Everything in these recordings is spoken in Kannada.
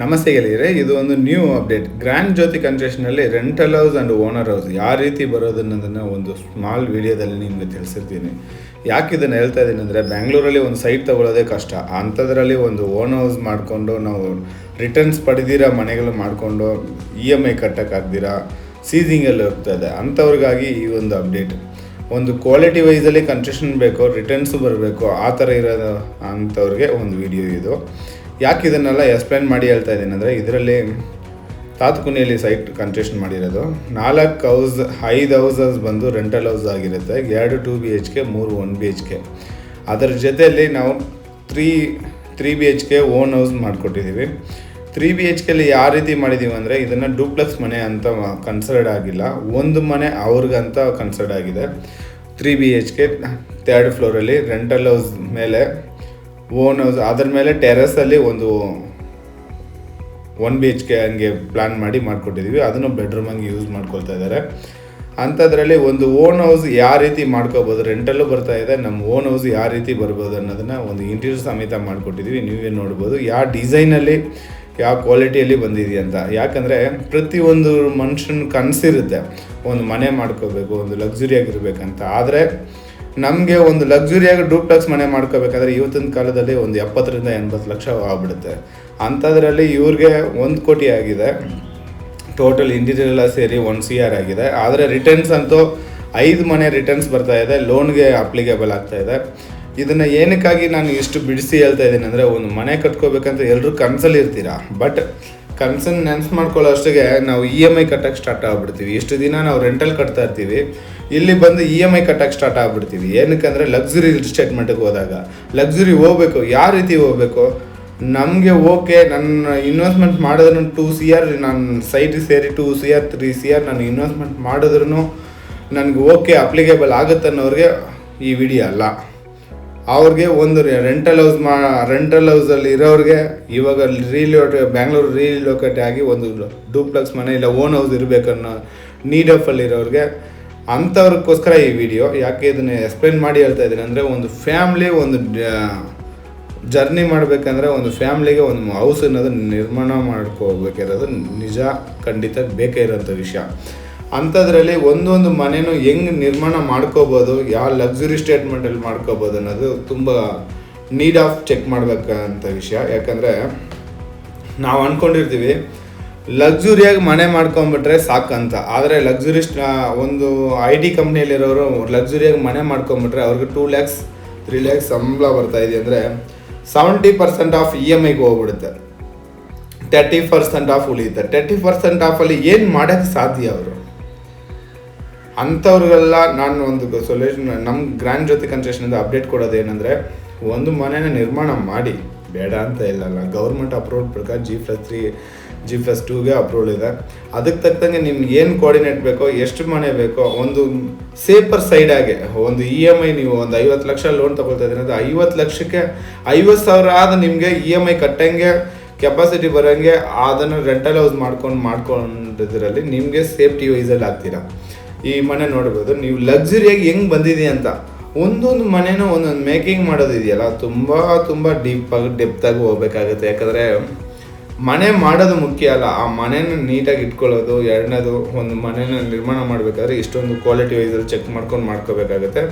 ನಮಸ್ತೆ ಗೆಳೆಯರೆ, ಇದು ಒಂದು ನ್ಯೂ ಅಪ್ಡೇಟ್. ಗ್ರ್ಯಾಂಡ್ ಜ್ಯೋತಿ ಕನ್ಸ್ಟ್ರಕ್ಷನಲ್ಲಿ rental house and owner house ಯಾವ ರೀತಿ ಬರೋದನ್ನೋದನ್ನು ಒಂದು ಸ್ಮಾಲ್ ವಿಡಿಯೋದಲ್ಲಿ ನಿಮಗೆ ತಿಳಿಸಿರ್ತೀನಿ. ಯಾಕೆ ಇದನ್ನು ಹೇಳ್ತಾ ಇದ್ದೀನಿ ಅಂದರೆ, ಬ್ಯಾಂಗ್ಳೂರಲ್ಲಿ ಒಂದು ಸೈಟ್ ತೊಗೊಳ್ಳೋದೇ ಕಷ್ಟ. ಅಂಥದ್ರಲ್ಲಿ ಒಂದು ಓನ್ ಹೌಸ್ ಮಾಡಿಕೊಂಡು ನಾವು ರಿಟರ್ನ್ಸ್ ಪಡೆದಿರೋ ಮನೆಗಳು ಮಾಡಿಕೊಂಡು EMI ಕಟ್ಟೋಕ್ಕಾಗ್ದಿರ ಸೀಸಿಂಗಲ್ಲಿ ಹೋಗ್ತಾ ಇದೆ. ಅಂಥವ್ರಿಗಾಗಿ ಈ ಒಂದು ಅಪ್ಡೇಟ್. ಒಂದು ಕ್ವಾಲಿಟಿ ವೈಸಲ್ಲಿ ಕನ್ಸ್ಟ್ರಕ್ಷನ್ ಬೇಕು, ರಿಟರ್ನ್ಸು ಬರಬೇಕು, ಆ ಥರ ಇರೋದು ಅಂಥವ್ರಿಗೆ ಒಂದು ವಿಡಿಯೋ ಇದು. ಯಾಕೆ ಇದನ್ನೆಲ್ಲ ಎಕ್ಸ್ಪ್ಲೇನ್ ಮಾಡಿ ಹೇಳ್ತಾ ಇದ್ದೀನಿ ಅಂದರೆ, ಇದರಲ್ಲಿ ತಾತುಕುಣಿಯಲ್ಲಿ ಸೈಟ್ ಕನ್ಸ್ಟ್ರಕ್ಷನ್ ಮಾಡಿರೋದು 5 ಹೌಸಸ್ ಬಂದು ರೆಂಟಲ್ ಹೌಸ್ ಆಗಿರುತ್ತೆ. 2 2 BHK, 3 1 BHK. ಅದರ ಜೊತೆಯಲ್ಲಿ ನಾವು 3 BHK ಓನ್ ಹೌಸ್ ಮಾಡಿಕೊಟ್ಟಿದ್ದೀವಿ. 3 BHKಲ್ಲಿ ಯಾವ ರೀತಿ ಮಾಡಿದ್ದೀವಿ ಅಂದರೆ, ಇದನ್ನು ಡೂಪ್ಲೆಕ್ಸ್ ಮನೆ ಅಂತ ಕನ್ಸಿಡರ್ಡ್ ಆಗಿಲ್ಲ, ಒಂದು ಮನೆ ಅವ್ರಿಗಂತ ಕನ್ಸಿಡರ್ಡ್ ಆಗಿದೆ. 3 BHK 3rd ಫ್ಲೋರಲ್ಲಿ ರೆಂಟಲ್ ಹೌಸ್ ಮೇಲೆ ಓನ್ ಹೌಸ್, ಅದರ ಮೇಲೆ ಟೆರೆಸಲ್ಲಿ ಒಂದು 1 BHK ಹಂಗೆ ಪ್ಲ್ಯಾನ್ ಮಾಡಿ ಮಾಡಿಕೊಟ್ಟಿದ್ದೀವಿ. ಅದನ್ನು ಬೆಡ್ರೂಮಂಗೆ ಯೂಸ್ ಮಾಡ್ಕೊಳ್ತಾ ಇದ್ದಾರೆ. ಅಂಥದ್ರಲ್ಲಿ ಒಂದು ಓನ್ ಹೌಸ್ ಯಾವ ರೀತಿ ಮಾಡ್ಕೋಬೋದು, ರೆಂಟಲ್ಲೂ ಬರ್ತಾ ಇದೆ, ನಮ್ಮ ಓನ್ ಹೌಸ್ ಯಾವ ರೀತಿ ಬರ್ಬೋದು ಅನ್ನೋದನ್ನು ಒಂದು ಇಂಟೀರಿಯರ್ ಸಮೇತ ಮಾಡಿಕೊಟ್ಟಿದ್ದೀವಿ. ನೀವೇ ನೋಡ್ಬೋದು ಯಾವ ಡಿಸೈನಲ್ಲಿ ಯಾವ ಕ್ವಾಲಿಟಿಯಲ್ಲಿ ಬಂದಿದೆ ಅಂತ. ಯಾಕಂದರೆ ಪ್ರತಿಯೊಂದು ಮನುಷ್ಯನ ಕನಸಿರುತ್ತೆ ಒಂದು ಮನೆ ಮಾಡ್ಕೋಬೇಕು, ಒಂದು ಲಕ್ಸುರಿಯಾಗಿರ್ಬೇಕಂತ. ಆದರೆ ನಮಗೆ ಒಂದು ಲಕ್ಸುರಿಯಾಗಿ ಡೂಪ್ಲೆಕ್ಸ್ ಮನೆ ಮಾಡ್ಕೋಬೇಕಾದ್ರೆ ಇವತ್ತಿನ ಕಾಲದಲ್ಲಿ ಒಂದು 70 ರಿಂದ 80 ಲಕ್ಷ ಆಗ್ಬಿಡುತ್ತೆ. ಅಂಥದ್ರಲ್ಲಿ ಇವ್ರಿಗೆ 1 ಕೋಟಿ ಆಗಿದೆ. ಟೋಟಲ್ ಇಂಟೀರಿಯರ್ ಎಲ್ಲ ಸೇರಿ 1 CR ಆಗಿದೆ. ಆದರೆ ರಿಟರ್ನ್ಸ್ ಅಂತೂ 5 ಮನೆ ರಿಟರ್ನ್ಸ್ ಬರ್ತಾ ಇದೆ, ಲೋನ್ಗೆ ಅಪ್ಲಿಕೇಬಲ್ ಆಗ್ತಾ ಇದೆ. ಇದನ್ನು ಏನಕ್ಕಾಗಿ ನಾನು ಇಷ್ಟು ಬಿಡಿಸಿ ಹೇಳ್ತಾ ಇದ್ದೀನಿ ಅಂದರೆ, ಒಂದು ಮನೆ ಕಟ್ಕೋಬೇಕಂತ ಎಲ್ಲರೂ ಕನಸಲ್ಲಿ ಇರ್ತೀರ, ಬಟ್ ಕನ್ಸನ್ನು ನೆನ್ಸು ಮಾಡ್ಕೊಳ್ಳೋ ಅಷ್ಟಿಗೆ ನಾವು EMI ಕಟ್ಟೋಕ್ಕೆ ಸ್ಟಾರ್ಟ್ ಆಗ್ಬಿಡ್ತೀವಿ. ಇಷ್ಟು ದಿನ ನಾವು ರೆಂಟಲ್ ಕಟ್ತಾ ಇರ್ತೀವಿ, ಇಲ್ಲಿ ಬಂದು EMI ಕಟ್ಟೋಕ್ಕೆ ಸ್ಟಾರ್ಟ್ ಆಗ್ಬಿಡ್ತೀವಿ. ಏನಕ್ಕಂದರೆ ಲಕ್ಸುರಿ ಸ್ಟೇಟ್ಮೆಂಟಿಗೆ ಹೋದಾಗ ಲಕ್ಸುರಿ ಹೋಗ್ಬೇಕು. ಯಾವ ರೀತಿ ಹೋಗಬೇಕು, ನಮಗೆ ಓಕೆ ನನ್ನ ಇನ್ವೆಸ್ಟ್ಮೆಂಟ್ ಮಾಡಿದ್ರು 2 CR, ನಾನು ಸೈಟಿಗೆ ಸೇರಿ 2 CR 3 CR ನಾನು ಇನ್ವೆಸ್ಟ್ಮೆಂಟ್ ಮಾಡಿದ್ರೂ ನನಗೆ ಓಕೆ ಅಪ್ಲಿಕೇಬಲ್ ಆಗುತ್ತೆ ಅನ್ನೋರಿಗೆ ಈ ವಿಡಿಯೋ ಅಲ್ಲ. ಅವ್ರಿಗೆ ಒಂದು ರೆಂಟಲ್ ಹೌಸಲ್ಲಿ ಇರೋರಿಗೆ ಇವಾಗ ಬ್ಯಾಂಗ್ಳೂರು ರೀಲೋಕೇಟ್ ಆಗಿ ಒಂದು ಡೂಪ್ಲೆಕ್ಸ್ ಮನೆ ಇಲ್ಲ ಓನ್ ಹೌಸ್ ಇರಬೇಕನ್ನೋ ನೀಡ್ ಆಫಲ್ಲಿ ಇರೋರಿಗೆ, ಅಂಥವ್ರಿಗೋಸ್ಕರ ಈ ವಿಡಿಯೋ. ಯಾಕೆ ಇದನ್ನು ಎಕ್ಸ್ಪ್ಲೇನ್ ಮಾಡಿ ಹೇಳ್ತಾ ಇದ್ದೀನಿ ಅಂದರೆ, ಒಂದು ಫ್ಯಾಮ್ಲಿ ಒಂದು ಜರ್ನಿ ಮಾಡಬೇಕಂದ್ರೆ ಒಂದು ಫ್ಯಾಮ್ಲಿಗೆ ಒಂದು ಹೌಸ್ ಅನ್ನೋದು ನಿರ್ಮಾಣ ಮಾಡ್ಕೋಬೇಕಿರೋದು ನಿಜ, ಖಂಡಿತ ಬೇಕೇ ಇರೋಂಥ ವಿಷಯ. ಅಂಥದ್ರಲ್ಲಿ ಒಂದೊಂದು ಮನೆಯೂ ಹೆಂಗೆ ನಿರ್ಮಾಣ ಮಾಡ್ಕೋಬೋದು, ಯಾವ ಲಕ್ಸುರಿ ಸ್ಟೇಟ್ಮೆಂಟಲ್ಲಿ ಮಾಡ್ಕೋಬೋದು ಅನ್ನೋದು ತುಂಬ ನೀಡ್ ಆಫ್ ಚೆಕ್ ಮಾಡಬೇಕಂತ ವಿಷಯ. ಯಾಕಂದರೆ ನಾವು ಅಂದ್ಕೊಂಡಿರ್ತೀವಿ ಲಕ್ಸುರಿಯಾಗಿ ಮನೆ ಮಾಡ್ಕೊಂಬಿಟ್ರೆ ಸಾಕಂತ. ಆದರೆ ಒಂದು IT ಕಂಪ್ನಿಯಲ್ಲಿರೋರು ಲಕ್ಸುರಿಯಾಗಿ ಮನೆ ಮಾಡ್ಕೊಂಬಿಟ್ರೆ ಅವ್ರಿಗೆ 2 lakhs 3 lakhs ಸಂಬಳ ಬರ್ತಾಯಿದೆ ಅಂದರೆ 70% ಆಫ್ EMIಗೆ ಹೋಗ್ಬಿಡುತ್ತೆ, 30% ಆಫ್ ಉಳಿಯುತ್ತೆ. 30% ಆಫಲ್ಲಿ ಏನು ಮಾಡೋಕ್ಕೆ ಸಾಧ್ಯ ಅವರು? ಅಂಥವ್ರಿಗೆಲ್ಲ ನಾನು ಒಂದು ಸೊಲ್ಯೂಷನ್, ನಮ್ಮ ಗ್ರ್ಯಾಂಡ್ ಜ್ಯೋತಿ ಕನ್ಸ್ಟ್ರಕ್ಷನಿಂದ ಅಪ್ಡೇಟ್ ಕೊಡೋದು ಏನಂದರೆ, ಒಂದು ಮನೆನ ನಿರ್ಮಾಣ ಮಾಡಿ, ಬೇಡ ಅಂತ ಇಲ್ಲಲ್ಲ, ಗೌರ್ಮೆಂಟ್ ಅಪ್ರೂವಲ್ ಪ್ರಕಾರ G+3 G+2ಗೆ ಅಪ್ರೂವಲ್ ಇದೆ. ಅದಕ್ಕೆ ತಕ್ಕಂಗೆ ನಿಮ್ಗೆ ಏನು ಕೋಆರ್ಡಿನೇಟ್ ಬೇಕೋ, ಎಷ್ಟು ಮನೆ ಬೇಕೋ, ಒಂದು ಸೇಫರ್ ಸೈಡಾಗೆ ಒಂದು EMI ನೀವು ಒಂದು 50 ಲಕ್ಷ ಲೋನ್ ತೊಗೊಳ್ತಾ ಇದ್ದೀರಿ ಅಂದರೆ 50 ಲಕ್ಷಕ್ಕೆ 50,000 ಆದ ನಿಮಗೆ EMI ಕಟ್ಟಂಗೆ ಕೆಪಾಸಿಟಿ ಬರೋಂಗೆ ಅದನ್ನು ರೆಂಟಲ್ ಹೌಸ್ ಮಾಡ್ಕೊಂಡಿದ್ರಲ್ಲಿ ನಿಮಗೆ ಸೇಫ್ಟಿ ವೈಸಲ್ಲಿ ಆಗ್ತೀರಾ. ಈ ಮನೆ ನೋಡ್ಬೋದು ನೀವು ಲಕ್ಸುರಿಯಾಗಿ ಹೆಂಗೆ ಬಂದಿದೆ ಅಂತ. ಒಂದೊಂದು ಮನೆನೂ ಒಂದೊಂದು ಮೇಕಿಂಗ್ ಮಾಡೋದಿದೆಯಲ್ಲ, ತುಂಬ ಡೀಪಾಗಿ ಡೆಪ್ತಾಗಿ ಹೋಗ್ಬೇಕಾಗುತ್ತೆ. ಯಾಕಂದರೆ ಮನೆ ಮಾಡೋದು ಮುಖ್ಯ ಅಲ್ಲ, ಆ ಮನೇನ ನೀಟಾಗಿ ಇಟ್ಕೊಳ್ಳೋದು. ಎರಡನೇದು, ಒಂದು ಮನೇನ ನಿರ್ಮಾಣ ಮಾಡಬೇಕಾದ್ರೆ ಇಷ್ಟೊಂದು ಕ್ವಾಲಿಟಿ ವೈಸಲ್ಲಿ ಚೆಕ್ ಮಾಡ್ಕೋಬೇಕಾಗುತ್ತೆ.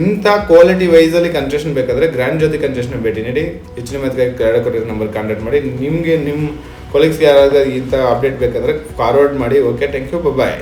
ಇಂಥ ಕ್ವಾಲಿಟಿ ವೈಸಲ್ಲಿ ಕನ್ಸ್ಟ್ರಕ್ಷನ್ ಬೇಕಾದರೆ ಗ್ರ್ಯಾಂಡ್ ಜ್ಯೋತಿ ಕನ್ಸ್ಟ್ರಕ್ಷನ್ ಭೇಟಿ ನೀಡಿ. ಹೆಚ್ಚಿನ ಮಾಹಿತಿಗಾಗಿ ಕೆಳಗಡೆ ಕೊಟ್ಟಿರೋ ನಂಬರ್ ಕಾಂಟ್ಯಾಕ್ಟ್ ಮಾಡಿ. ನಿಮಗೆ ನಿಮ್ಮ ಕೊಲೀಗ್ಸ್ಗೆ ಯಾರಾದರೂ ಇಂಥ ಅಪ್ಡೇಟ್ ಬೇಕಾದರೆ ಫಾರ್ವರ್ಡ್ ಮಾಡಿ. Okay, thank you, bye.